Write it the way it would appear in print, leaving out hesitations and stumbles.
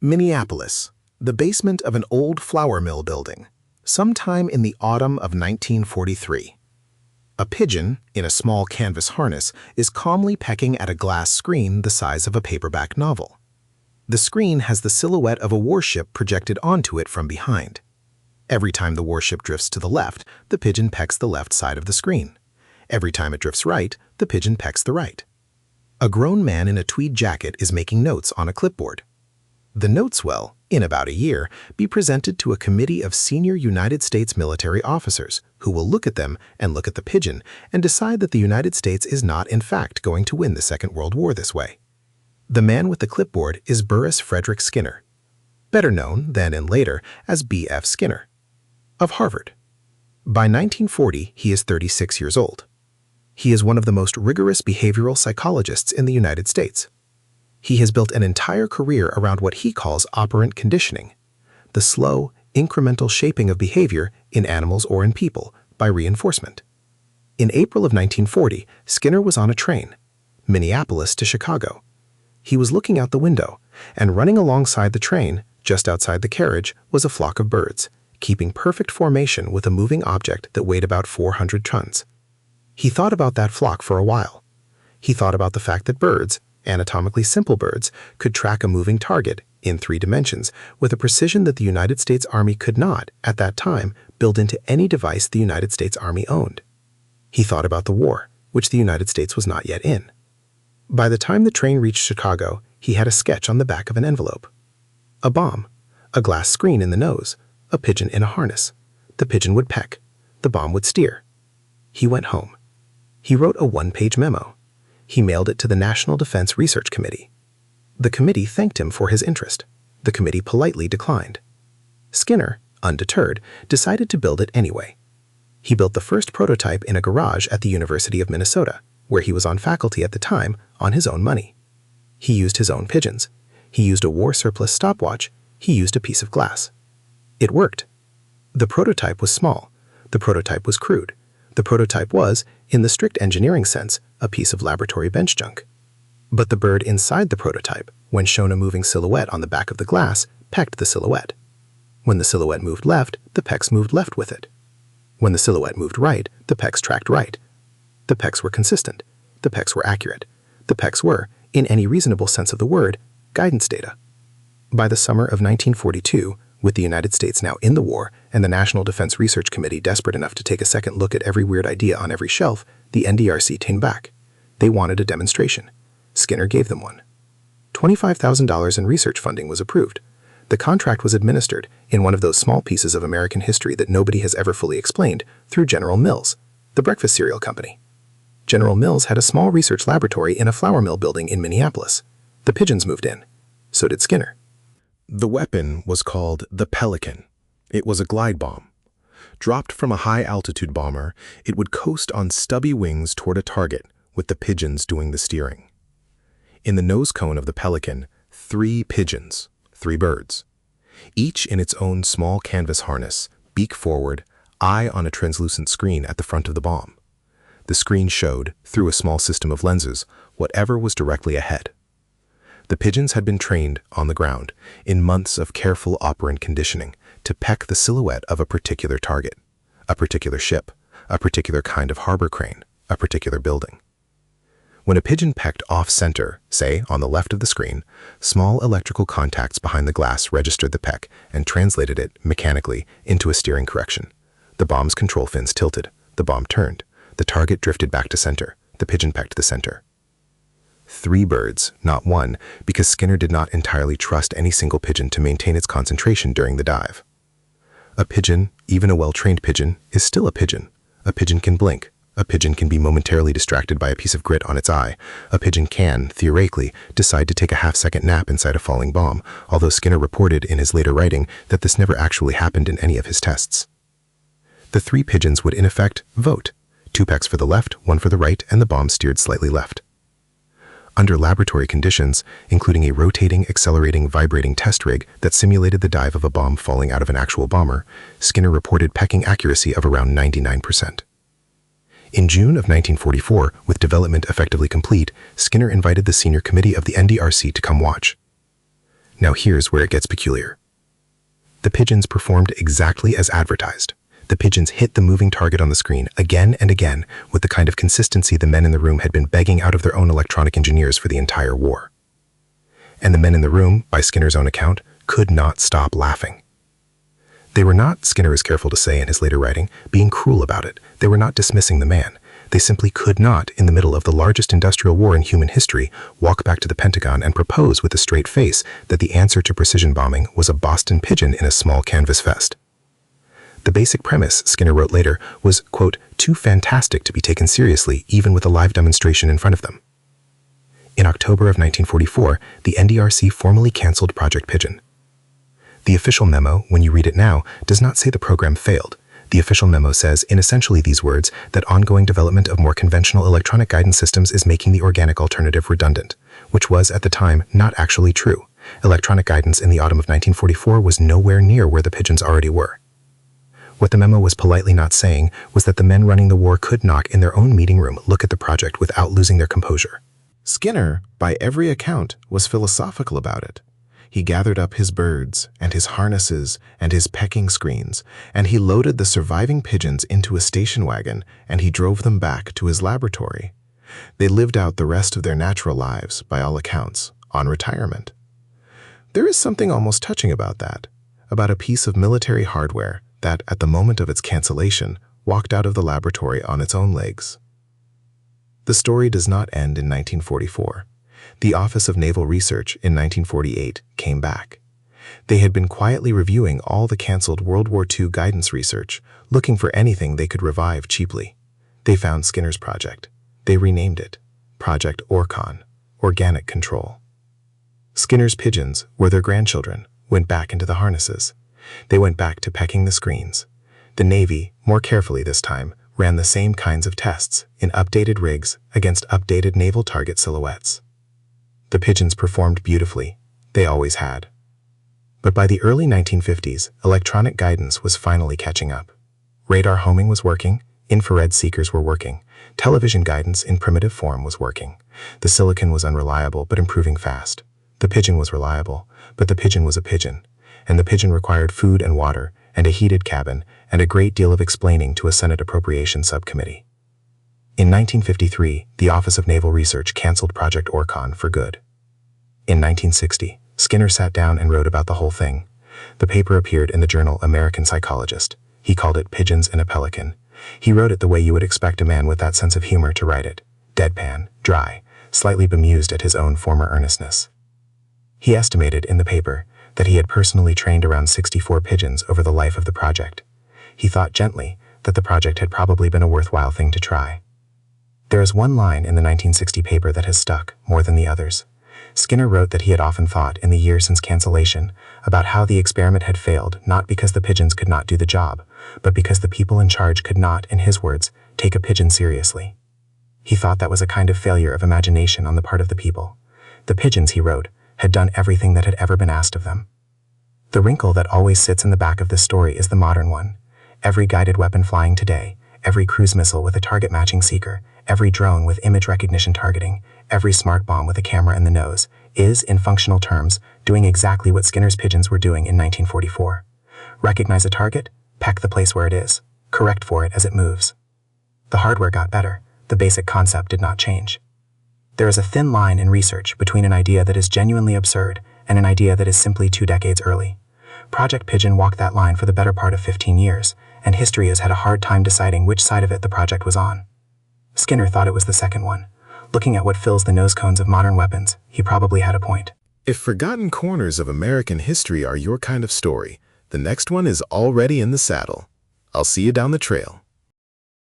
Minneapolis, the basement of an old flour mill building, sometime in the autumn of 1943. A pigeon, in a small canvas harness, is calmly pecking at a glass screen the size of a paperback novel. The screen has the silhouette of a warship projected onto it from behind. Every time the warship drifts to the left, the pigeon pecks the left side of the screen. Every time it drifts right, the pigeon pecks the right. A grown man in a tweed jacket is making notes on a clipboard. The notes will, in about a year, be presented to a committee of senior United States military officers who will look at them and look at the pigeon and decide that the United States is not in fact going to win the Second World War this way. The man with the clipboard is Burris Frederick Skinner, better known then and later as B.F. Skinner, of Harvard. By 1940, he is 36 years old. He is one of the most rigorous behavioral psychologists in the United States. He has built an entire career around what he calls operant conditioning, the slow, incremental shaping of behavior in animals or in people by reinforcement. In April of 1940, Skinner was on a train, Minneapolis to Chicago. He was looking out the window, and running alongside the train, just outside the carriage, was a flock of birds, keeping perfect formation with a moving object that weighed about 400 tons. He thought about that flock for a while. He thought about the fact that birds, anatomically simple birds, could track a moving target in 3 dimensions with a precision that the United States Army could not, at that time, build into any device the United States Army owned. He thought about the war, which the United States was not yet in. By the time the train reached Chicago, he had a sketch on the back of an envelope. A bomb, a glass screen in the nose, a pigeon in a harness. The pigeon would peck. The bomb would steer. He went home. He wrote a 1-page memo. He mailed it to the National Defense Research Committee. The committee thanked him for his interest. The committee politely declined. Skinner, undeterred, decided to build it anyway. He built the first prototype in a garage at the University of Minnesota, where he was on faculty at the time, on his own money. He used his own pigeons. He used a war surplus stopwatch. He used a piece of glass. It worked. The prototype was small. The prototype was crude. The prototype was, in the strict engineering sense, a piece of laboratory bench junk. But the bird inside the prototype, when shown a moving silhouette on the back of the glass, pecked the silhouette. When the silhouette moved left, the pecks moved left with it. When the silhouette moved right, the pecks tracked right. The pecks were consistent. The pecks were accurate. The pecks were, in any reasonable sense of the word, guidance data. By the summer of 1942, with the United States now in the war and the National Defense Research Committee desperate enough to take a second look at every weird idea on every shelf, the NDRC came back. They wanted a demonstration. Skinner gave them one. $25,000 in research funding was approved. The contract was administered, in one of those small pieces of American history that nobody has ever fully explained, through General Mills, the breakfast cereal company. General Mills had a small research laboratory in a flour mill building in Minneapolis. The pigeons moved in. So did Skinner. The weapon was called the Pelican. It was a glide bomb. Dropped from a high-altitude bomber, it would coast on stubby wings toward a target, with the pigeons doing the steering. In the nose cone of the Pelican, 3 pigeons, 3 birds, each in its own small canvas harness, beak forward, eye on a translucent screen at the front of the bomb. The screen showed, through a small system of lenses, whatever was directly ahead. The pigeons had been trained, on the ground, in months of careful operant conditioning, to peck the silhouette of a particular target, a particular ship, a particular kind of harbor crane, a particular building. When a pigeon pecked off-center, say on the left of the screen, small electrical contacts behind the glass registered the peck and translated it, mechanically, into a steering correction. The bomb's control fins tilted. The bomb turned. The target drifted back to center. The pigeon pecked the center. 3 birds, not 1, because Skinner did not entirely trust any single pigeon to maintain its concentration during the dive. A pigeon, even a well-trained pigeon, is still a pigeon. A pigeon can blink. A pigeon can be momentarily distracted by a piece of grit on its eye. A pigeon can, theoretically, decide to take a half-second nap inside a falling bomb, although Skinner reported in his later writing that this never actually happened in any of his tests. The 3 pigeons would in effect vote. 2 pecks for the left, 1 for the right, and the bomb steered slightly left. Under laboratory conditions, including a rotating, accelerating, vibrating test rig that simulated the dive of a bomb falling out of an actual bomber, Skinner reported pecking accuracy of around 99%. In June of 1944, with development effectively complete, Skinner invited the senior committee of the NDRC to come watch. Now here's where it gets peculiar. The pigeons performed exactly as advertised. The pigeons hit the moving target on the screen again and again with the kind of consistency the men in the room had been begging out of their own electronic engineers for the entire war. And the men in the room, by Skinner's own account, could not stop laughing. They were not, Skinner is careful to say in his later writing, being cruel about it. They were not dismissing the man. They simply could not, in the middle of the largest industrial war in human history, walk back to the Pentagon and propose with a straight face that the answer to precision bombing was a Boston pigeon in a small canvas vest. The basic premise, Skinner wrote later, was, quote, too fantastic to be taken seriously even with a live demonstration in front of them. In October of 1944, the NDRC formally canceled Project Pigeon. The official memo, when you read it now, does not say the program failed. The official memo says, in essentially these words, that ongoing development of more conventional electronic guidance systems is making the organic alternative redundant, which was, at the time, not actually true. Electronic guidance in the autumn of 1944 was nowhere near where the pigeons already were. What the memo was politely not saying was that the men running the war could not, in their own meeting room, look at the project without losing their composure. Skinner, by every account, was philosophical about it. He gathered up his birds and his harnesses and his pecking screens, and he loaded the surviving pigeons into a station wagon, and he drove them back to his laboratory. They lived out the rest of their natural lives, by all accounts, on retirement. There is something almost touching about that, about a piece of military hardware that, at the moment of its cancellation, walked out of the laboratory on its own legs. The story does not end in 1944. The Office of Naval Research in 1948 came back. They had been quietly reviewing all the canceled World War II guidance research, looking for anything they could revive cheaply. They found Skinner's project. They renamed it Project Orcon, Organic Control. Skinner's pigeons, were their grandchildren, went back into the harnesses. They went back to pecking the screens. The Navy, more carefully this time, ran the same kinds of tests in updated rigs against updated naval target silhouettes. The pigeons performed beautifully. They always had. But by the early 1950s, electronic guidance was finally catching up. Radar homing was working, infrared seekers were working, television guidance in primitive form was working. The silicon was unreliable but improving fast. The pigeon was reliable, but the pigeon was a pigeon, and the pigeon required food and water, and a heated cabin, and a great deal of explaining to a Senate Appropriations Subcommittee. In 1953, the Office of Naval Research canceled Project Orcon for good. In 1960, Skinner sat down and wrote about the whole thing. The paper appeared in the journal American Psychologist. He called it Pigeons and a Pelican. He wrote it the way you would expect a man with that sense of humor to write it, deadpan, dry, slightly bemused at his own former earnestness. He estimated in the paper that he had personally trained around 64 pigeons over the life of the project. He thought gently that the project had probably been a worthwhile thing to try. There is one line in the 1960 paper that has stuck more than the others. Skinner wrote that he had often thought in the year since cancellation about how the experiment had failed not because the pigeons could not do the job, but because the people in charge could not, in his words, take a pigeon seriously. He thought that was a kind of failure of imagination on the part of the people. The pigeons, he wrote, had done everything that had ever been asked of them. The wrinkle that always sits in the back of this story is the modern one. Every guided weapon flying today, every cruise missile with a target-matching seeker, every drone with image recognition targeting, every smart bomb with a camera in the nose, is, in functional terms, doing exactly what Skinner's pigeons were doing in 1944. Recognize a target, peck the place where it is, correct for it as it moves. The hardware got better, the basic concept did not change. There is a thin line in research between an idea that is genuinely absurd and an idea that is simply 2 decades early. Project Pigeon walked that line for the better part of 15 years, and history has had a hard time deciding which side of it the project was on. Skinner thought it was the second one. Looking at what fills the nose cones of modern weapons, he probably had a point. If forgotten corners of American history are your kind of story, the next one is already in the saddle. I'll see you down the trail.